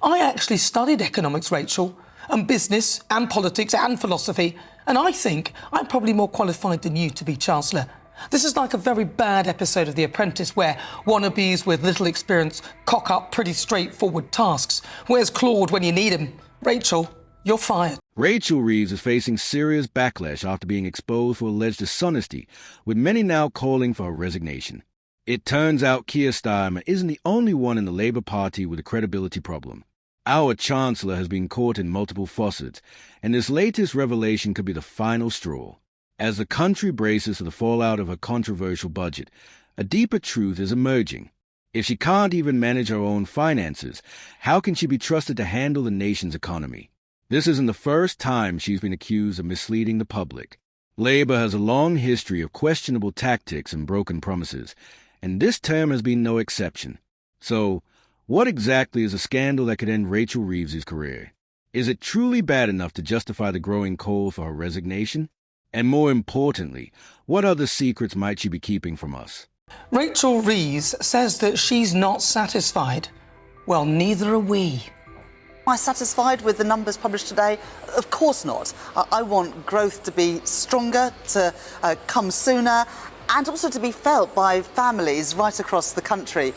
I actually studied economics, Rachel, and business and politics and philosophy, and I think I'm probably more qualified than you to be Chancellor. This is like a very bad episode of The Apprentice where wannabes with little experience cock up pretty straightforward tasks. Where's Claude when you need him? Rachel, you're fired. Rachel Reeves is facing serious backlash after being exposed for alleged dishonesty, with many now calling for her resignation. It turns out Keir Starmer isn't the only one in the Labour Party with a credibility problem. Our Chancellor has been caught in multiple faucets, and this latest revelation could be the final straw. As the country braces for the fallout of her controversial budget, a deeper truth is emerging. If she can't even manage her own finances, how can she be trusted to handle the nation's economy? This isn't the first time she's been accused of misleading the public. Labour has a long history of questionable tactics and broken promises, and this term has been no exception. So, what exactly is a scandal that could end Rachel Reeves' career? Is it truly bad enough to justify the growing call for her resignation? And more importantly, what other secrets might she be keeping from us? Rachel Reeves says that she's not satisfied. Well, neither are we. Am I satisfied with the numbers published today? Of course not. I want growth to be stronger, to come sooner, and also to be felt by families right across the country.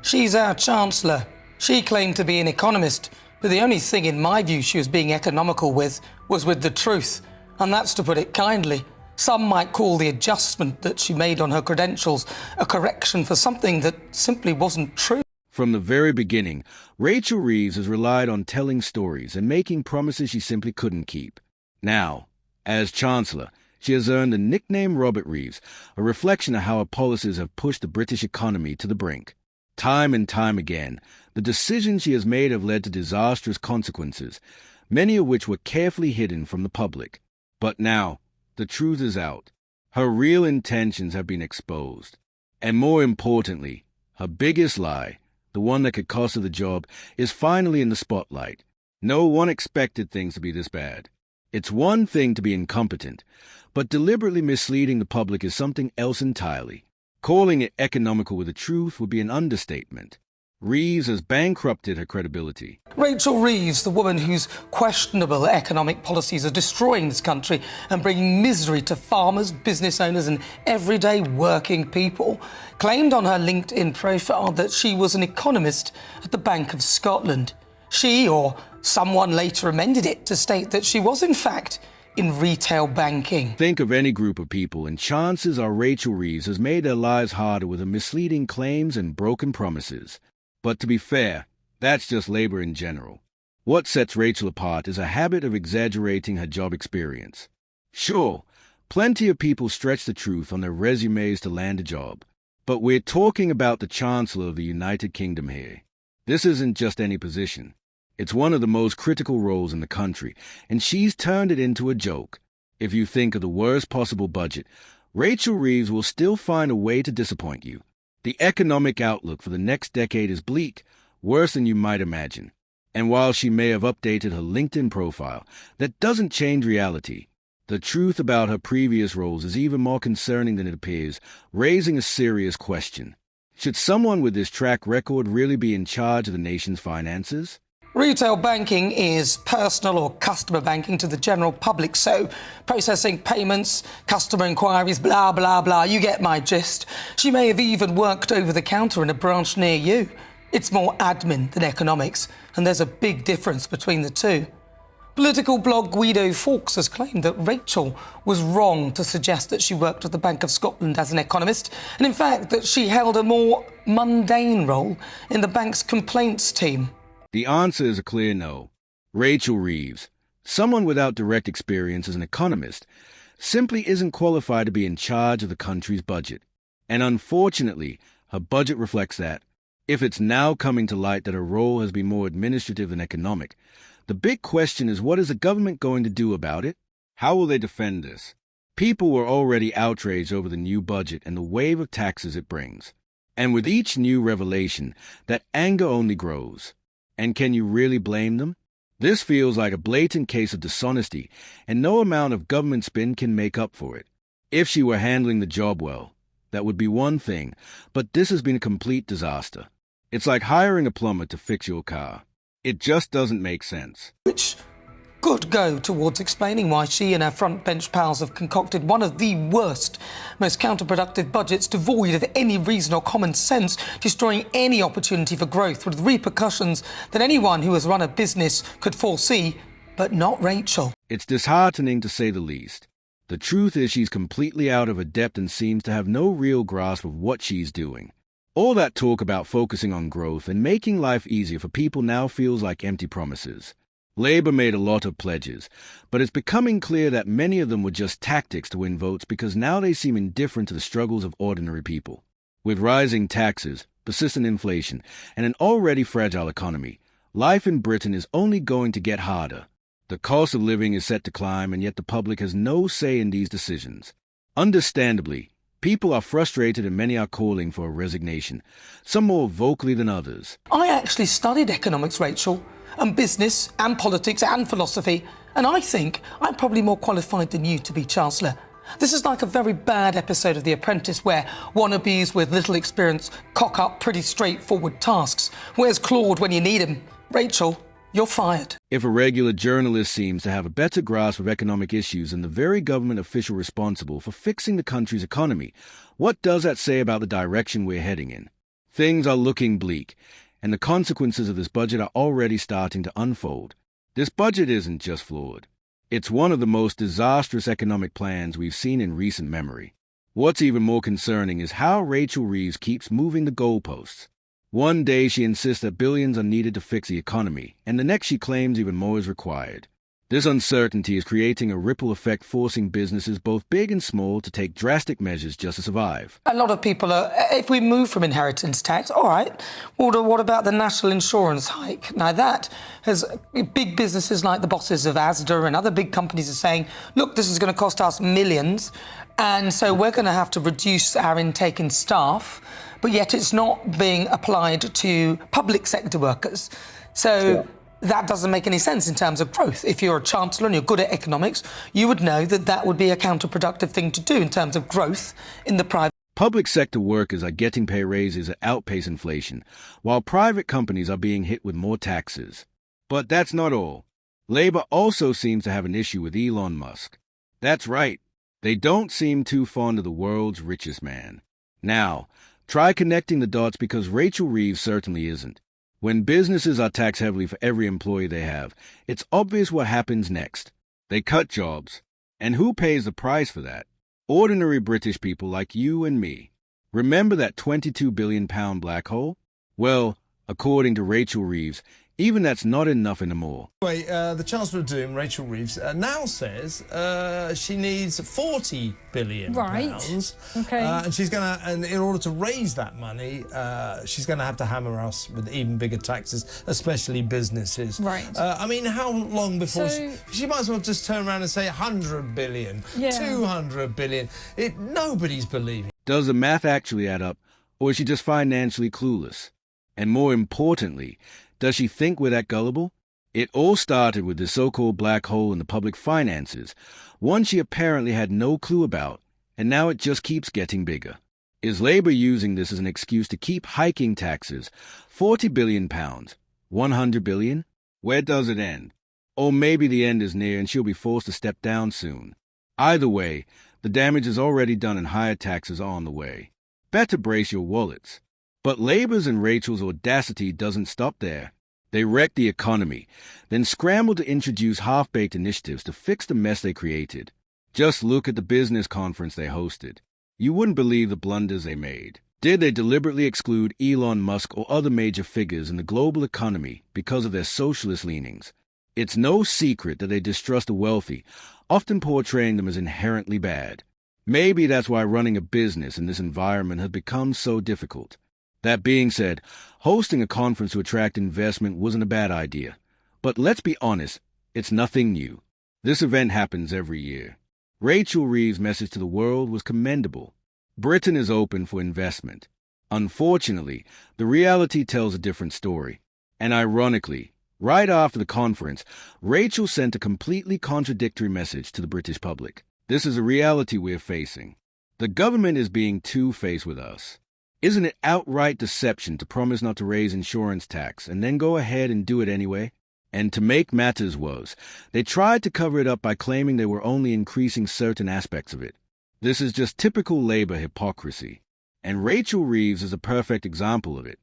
She's our Chancellor. She claimed to be an economist, but the only thing in my view she was being economical with was with the truth. And that's to put it kindly. Some might call the adjustment that she made on her credentials a correction for something that simply wasn't true. From the very beginning, Rachel Reeves has relied on telling stories and making promises she simply couldn't keep. Now, as Chancellor, she has earned the nickname Robert Reeves, a reflection of how her policies have pushed the British economy to the brink. Time and time again, the decisions she has made have led to disastrous consequences, many of which were carefully hidden from the public. But now, the truth is out. Her real intentions have been exposed. And more importantly, her biggest lie, the one that could cost her the job, is finally in the spotlight. No one expected things to be this bad. It's one thing to be incompetent, but deliberately misleading the public is something else entirely. Calling it economical with the truth would be an understatement. Reeves has bankrupted her credibility. Rachel Reeves, the woman whose questionable economic policies are destroying this country and bringing misery to farmers, business owners and everyday working people, claimed on her LinkedIn profile that she was an economist at the Bank of Scotland. She, or someone later amended it to state that she was in fact in retail banking. Think of any group of people, and chances are Rachel Reeves has made their lives harder with her misleading claims and broken promises. But to be fair, that's just Labour in general. What sets Rachel apart is a habit of exaggerating her job experience. Sure, plenty of people stretch the truth on their resumes to land a job. But we're talking about the Chancellor of the United Kingdom here. This isn't just any position. It's one of the most critical roles in the country, and she's turned it into a joke. If you think of the worst possible budget, Rachel Reeves will still find a way to disappoint you. The economic outlook for the next decade is bleak, worse than you might imagine. And while she may have updated her LinkedIn profile, that doesn't change reality. The truth about her previous roles is even more concerning than it appears, raising a serious question. Should someone with this track record really be in charge of the nation's finances? Retail banking is personal or customer banking to the general public, so processing payments, customer inquiries, blah, blah, blah, you get my gist. She may have even worked over the counter in a branch near you. It's more admin than economics, and there's a big difference between the two. Political blog Guido Fawkes has claimed that Rachel was wrong to suggest that she worked at the Bank of Scotland as an economist, and in fact that she held a more mundane role in the bank's complaints team. The answer is a clear no. Rachel Reeves, someone without direct experience as an economist, simply isn't qualified to be in charge of the country's budget. And unfortunately, her budget reflects that. If it's now coming to light that her role has been more administrative than economic, the big question is, what is the government going to do about it? How will they defend this? People were already outraged over the new budget and the wave of taxes it brings. And with each new revelation, that anger only grows. And can you really blame them? This feels like a blatant case of dishonesty, and no amount of government spin can make up for it. If she were handling the job well, that would be one thing, but this has been a complete disaster. It's like hiring a plumber to fix your car. It just doesn't make sense. which could go towards explaining why she and her front bench pals have concocted one of the worst, most counterproductive budgets devoid of any reason or common sense, destroying any opportunity for growth with repercussions that anyone who has run a business could foresee, but not Rachel. It's disheartening to say the least. The truth is she's completely out of her depth and seems to have no real grasp of what she's doing. All that talk about focusing on growth and making life easier for people now feels like empty promises. Labour made a lot of pledges, but it's becoming clear that many of them were just tactics to win votes because now they seem indifferent to the struggles of ordinary people. With rising taxes, persistent inflation, and an already fragile economy, life in Britain is only going to get harder. The cost of living is set to climb, and yet the public has no say in these decisions. Understandably, people are frustrated and many are calling for a resignation, some more vocally than others. I actually studied economics, Rachel, and business and politics and philosophy, and I think I'm probably more qualified than you to be Chancellor. This is like a very bad episode of The Apprentice where wannabes with little experience cock up pretty straightforward tasks. Where's Claude when you need him? Rachel, you're fired. If a regular journalist seems to have a better grasp of economic issues than the very government official responsible for fixing the country's economy, what does that say about the direction we're heading in? Things are looking bleak, and the consequences of this budget are already starting to unfold. This budget isn't just flawed. It's one of the most disastrous economic plans we've seen in recent memory. What's even more concerning is how Rachel Reeves keeps moving the goalposts. One day she insists that billions are needed to fix the economy, and the next she claims even more is required. This uncertainty is creating a ripple effect, forcing businesses both big and small to take drastic measures just to survive. A lot of people are, if we move from inheritance tax, all right, well, what about the national insurance hike? Now that has, big businesses like the bosses of Asda and other big companies are saying, look, this is going to cost us millions, and so we're going to have to reduce our intake in staff, but yet it's not being applied to public sector workers. So that doesn't make any sense in terms of growth. If you're a chancellor and you're good at economics, you would know that that would be a counterproductive thing to do in terms of growth in the private. Public sector workers are getting pay raises that outpace inflation, while private companies are being hit with more taxes. But that's not all. Labour also seems to have an issue with Elon Musk. That's right. They don't seem too fond of the world's richest man. Now, try connecting the dots, because Rachel Reeves certainly isn't. When businesses are taxed heavily for every employee they have, it's obvious what happens next. They cut jobs. And who pays the price for that? Ordinary British people like you and me. Remember that £22 billion black hole? Well, according to Rachel Reeves, even that's not enough anymore. Anyway, the Chancellor of Doom, Rachel Reeves, now says she needs £40 billion. Right. Okay. And she's going to, and in order to raise that money, she's going to have to hammer us with even bigger taxes, especially businesses. Right. I mean, how long before So- she might as well just turn around and say 100 billion, Yeah. 200 billion. Nobody's believing. Does the math actually add up, or is she just financially clueless? And more importantly, does she think we're that gullible? It all started with this so-called black hole in the public finances, one she apparently had no clue about, and now it just keeps getting bigger. Is Labour using this as an excuse to keep hiking taxes? £40 billion, 100 billion? Where does it end? Or maybe the end is near and she'll be forced to step down soon. Either way, the damage is already done and higher taxes are on the way. Better brace your wallets. But Labour's and Rachel's audacity doesn't stop there. They wrecked the economy, then scrambled to introduce half-baked initiatives to fix the mess they created. Just look at the business conference they hosted. You wouldn't believe the blunders they made. Did they deliberately exclude Elon Musk or other major figures in the global economy because of their socialist leanings? It's no secret that they distrust the wealthy, often portraying them as inherently bad. Maybe that's why running a business in this environment has become so difficult. That being said, hosting a conference to attract investment wasn't a bad idea. But let's be honest, it's nothing new. This event happens every year. Rachel Reeves' message to the world was commendable. Britain is open for investment. Unfortunately, the reality tells a different story. And ironically, right after the conference, Rachel sent a completely contradictory message to the British public. This is a reality we're facing. The government is being two-faced with us. Isn't it outright deception to promise not to raise insurance tax and then go ahead and do it anyway? And to make matters worse, they tried to cover it up by claiming they were only increasing certain aspects of it. This is just typical Labour hypocrisy. And Rachel Reeves is a perfect example of it.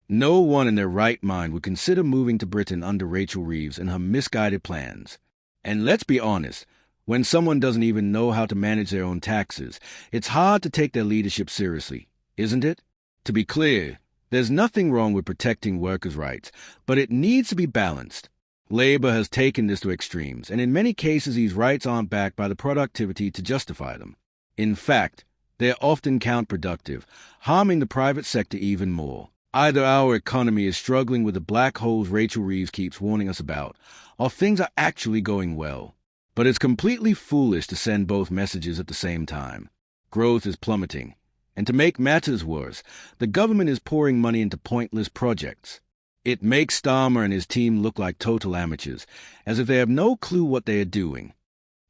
No one in their right mind would consider moving to Britain under Rachel Reeves and her misguided plans. And let's be honest, when someone doesn't even know how to manage their own taxes, it's hard to take their leadership seriously, isn't it? To be clear, there's nothing wrong with protecting workers' rights, but it needs to be balanced. Labour has taken this to extremes, and in many cases these rights aren't backed by the productivity to justify them. In fact, they're often counterproductive, harming the private sector even more. Either our economy is struggling with the black holes Rachel Reeves keeps warning us about, or things are actually going well. But it's completely foolish to send both messages at the same time. Growth is plummeting, and to make matters worse, the government is pouring money into pointless projects. It makes Starmer and his team look like total amateurs, as if they have no clue what they are doing.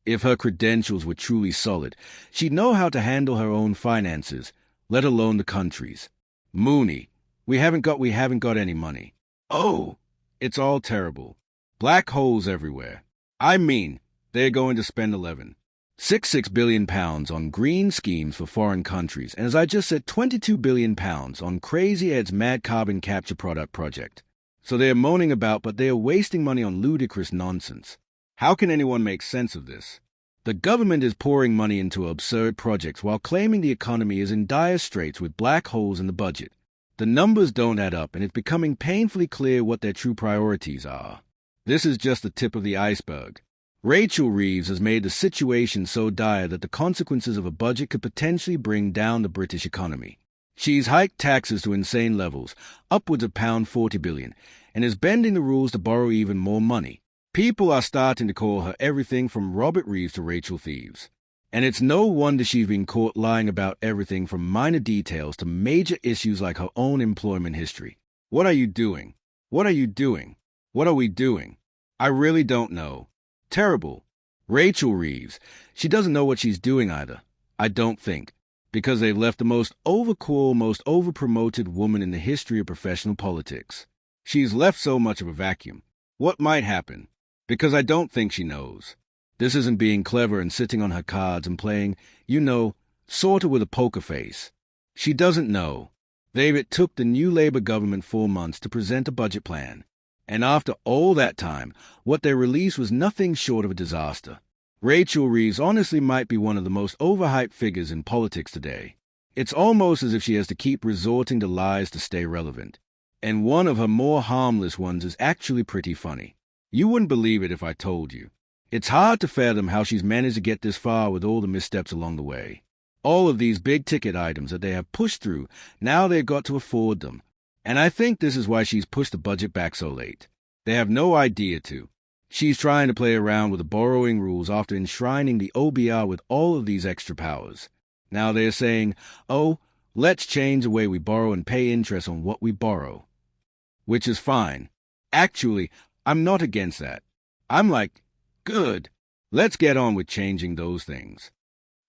If her credentials were truly solid, she'd know how to handle her own finances, let alone the country's. Mooney, we haven't got any money. Oh, it's all terrible. Black holes everywhere. I mean, they're going to spend 11.66 billion pounds on green schemes for foreign countries, and as I just said, 22 billion pounds on Crazy Ed's mad carbon capture product project. So they're moaning about, but they are wasting money on ludicrous nonsense. How can anyone make sense of this? The government is pouring money into absurd projects while claiming the economy is in dire straits with black holes in the budget. The numbers don't add up, and it's becoming painfully clear what their true priorities are. This is just the tip of the iceberg. Rachel Reeves has made the situation so dire that the consequences of a budget could potentially bring down the British economy. She's hiked taxes to insane levels, upwards of £40 billion, and is bending the rules to borrow even more money. People are starting to call her everything from Robert Reeves to Rachel Thieves. And it's no wonder she's been caught lying about everything from minor details to major issues like her own employment history. What are you doing? What are you doing? What are we doing? I really don't know. Terrible. Rachel Reeves. She doesn't know what she's doing either. I don't think. Because they've left the most overcool, most overpromoted woman in the history of professional politics. She's left so much of a vacuum. What might happen? Because I don't think she knows. This isn't being clever and sitting on her cards and playing, sort of with a poker face. She doesn't know. It took the new Labour government 4 months to present a budget plan. And after all that time, what they released was nothing short of a disaster. Rachel Reeves honestly might be one of the most overhyped figures in politics today. It's almost as if she has to keep resorting to lies to stay relevant. And one of her more harmless ones is actually pretty funny. You wouldn't believe it if I told you. It's hard to fathom how she's managed to get this far with all the missteps along the way. All of these big-ticket items that they have pushed through, now they've got to afford them. And I think this is why she's pushed the budget back so late. They have no idea to. She's trying to play around with the borrowing rules after enshrining the OBR with all of these extra powers. Now they're saying, oh, let's change the way we borrow and pay interest on what we borrow. Which is fine. Actually, I'm not against that. I'm like, good. Let's get on with changing those things.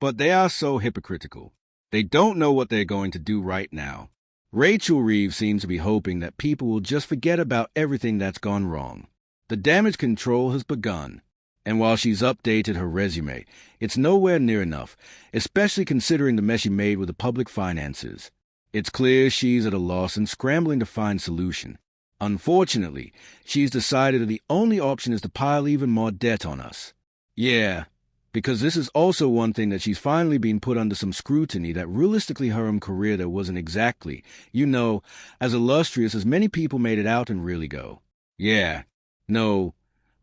But they are so hypocritical. They don't know what they're going to do right now. Rachel Reeves seems to be hoping that people will just forget about everything that's gone wrong. The damage control has begun. And while she's updated her resume, it's nowhere near enough, especially considering the mess she made with the public finances. It's clear she's at a loss and scrambling to find a solution. Unfortunately, she's decided that the only option is to pile even more debt on us. Yeah, because this is also one thing that she's finally been put under some scrutiny that realistically her own career there wasn't exactly, as illustrious as many people made it out and really go. Yeah, no,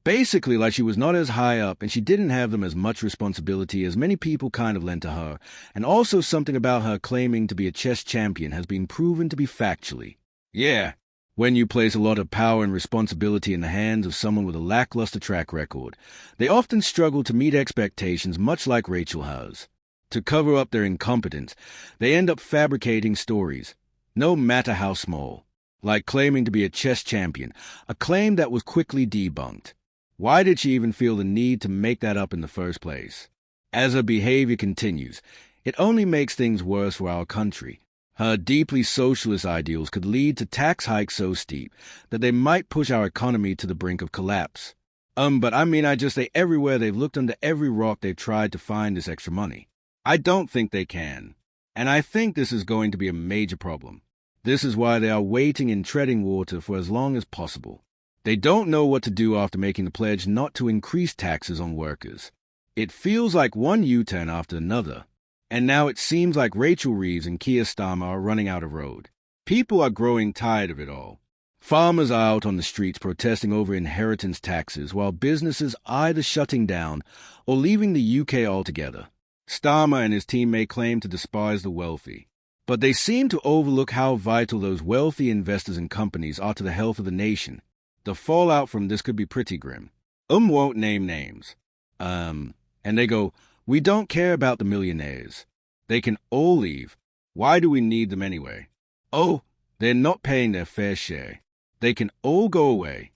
basically like she was not as high up and she didn't have them as much responsibility as many people kind of lent to her, and also something about her claiming to be a chess champion has been proven to be factually. Yeah. When you place a lot of power and responsibility in the hands of someone with a lackluster track record, they often struggle to meet expectations much like Rachel has. To cover up their incompetence, they end up fabricating stories, no matter how small, like claiming to be a chess champion, a claim that was quickly debunked. Why did she even feel the need to make that up in the first place? As her behavior continues, it only makes things worse for our country. Her deeply socialist ideals could lead to tax hikes so steep that they might push our economy to the brink of collapse. But I just say everywhere they've looked under every rock they've tried to find this extra money. I don't think they can. And I think this is going to be a major problem. This is why they are waiting and treading water for as long as possible. They don't know what to do after making the pledge not to increase taxes on workers. It feels like one U-turn after another. And now it seems like Rachel Reeves and Keir Starmer are running out of road. People are growing tired of it all. Farmers are out on the streets protesting over inheritance taxes, while businesses are either shutting down or leaving the UK altogether. Starmer and his team may claim to despise the wealthy, but they seem to overlook how vital those wealthy investors and companies are to the health of the nation. The fallout from this could be pretty grim. Won't name names. And they go, "We don't care about the millionaires. They can all leave. Why do we need them anyway? Oh, they're not paying their fair share. They can all go away."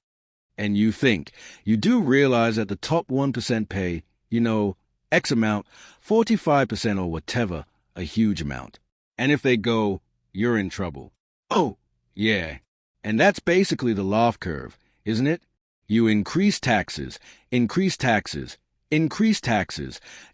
And you do realize that the top 1% pay, X amount, 45% or whatever, a huge amount. And if they go, you're in trouble. Oh, yeah. And that's basically the laugh curve, isn't it? You increase taxes, and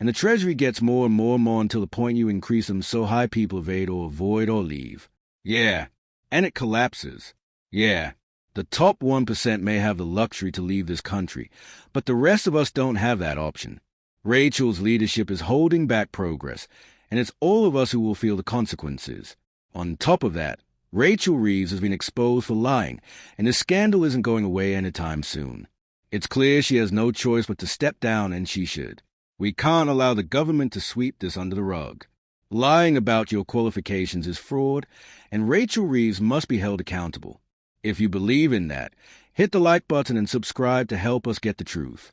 the Treasury gets more and more and more until the point you increase them so high people evade or avoid or leave. Yeah. And it collapses. Yeah. The top 1% may have the luxury to leave this country, but the rest of us don't have that option. Rachel's leadership is holding back progress, and it's all of us who will feel the consequences. On top of that, Rachel Reeves has been exposed for lying, and the scandal isn't going away anytime soon. It's clear she has no choice but to step down, and she should. We can't allow the government to sweep this under the rug. Lying about your qualifications is fraud, and Rachel Reeves must be held accountable. If you believe in that, hit the like button and subscribe to help us get the truth.